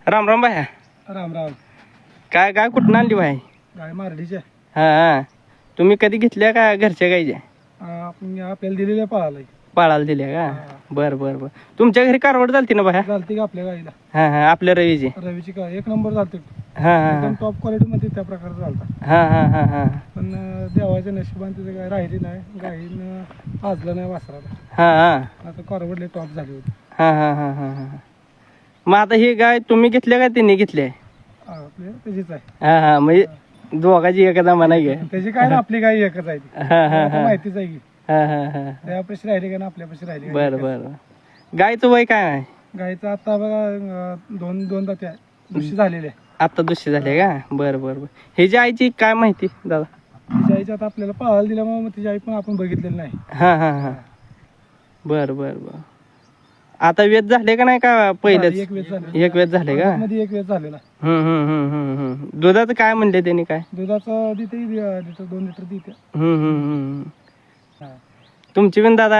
राम राम भाई. राम राम. काय गाय कुठून आणली भाई? गाय मारडीच्या. हा तुम्ही कधी घेतल्या का घरच्या गायच्या? आपण आपल्याला दिलेल्या पाळाला पाळायला दिल्या का? बर बर बर. तुमच्या घरी कारवड चालते ना भाया? चालते का आपल्या गाईला? हा हा आपल्या रवीची. रवीची का एक नंबर चालते. हा हा एकदम टॉप क्वालिटी मध्ये त्या प्रकारे चालतात. हा हा हा हा पण देवाच्या नशिबाने तिथे काय राहिली नाही, गाईनं पाजलं नाही वासराला. हा हा आता कारवडले टॉप झाले होते. हा हा हा हा हा. मग आता ही गाय तुम्ही घेतल्या का त्यांनी घेतल्या? आपल्या त्याचीच आहे. हा हा म्हणजे दोघाची एकदा म्हणा घ्या. त्याची काय ना आपली गाई एकच आहे ती. हा हा आता हा माहितीच आहे की हा हा हा. त्यापाशी राहिली का ना आपल्यापाशी राहिली. बर बर. गायचं वय काय आहे? गाईचं आता बघा दोन दाते आहे. दुसरी झालेली आहे. आता दुसरी झाले का? बर बर बर. ह्याची आईची काय माहिती दादा? तिच्या आईच्या आता आपल्याला पाहायला दिल्यामुळे मग तिची आई पण आपण बघितलेली नाही. हा हा हा. बर बर बर. आता वेद झाले का नाही का पहिलेच? एक वेळ झाले. एक वेद झाले का? मध्ये एक वेळ झालेला. दुधाचं काय म्हणले त्यांनी काय? दुधाचं देते 2 लिटर देते. हा. तुमची पण दादा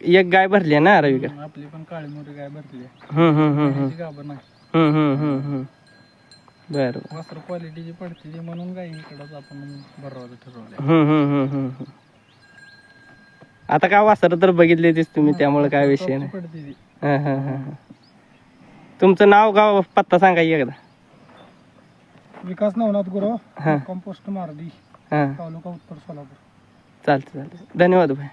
एक गाय भरली ना रविकर? आपली पण काळी मोठी गाय भरली बर वस्त्र क्वालिटीची पडते म्हणून गाय इकडंच आपण भरवायचं ठरवलं. आता काय वासर तर बघितले तुम्ही त्यामुळे काय विषय नाही. पडते ती. तुमचं नाव गाव पत्ता सांगा एकदा. विकास नवनाथ गुरव, हा. कंपोस्ट मारडी, हा तालुका उत्तर सोलापूर. चालतं धन्यवाद भाई.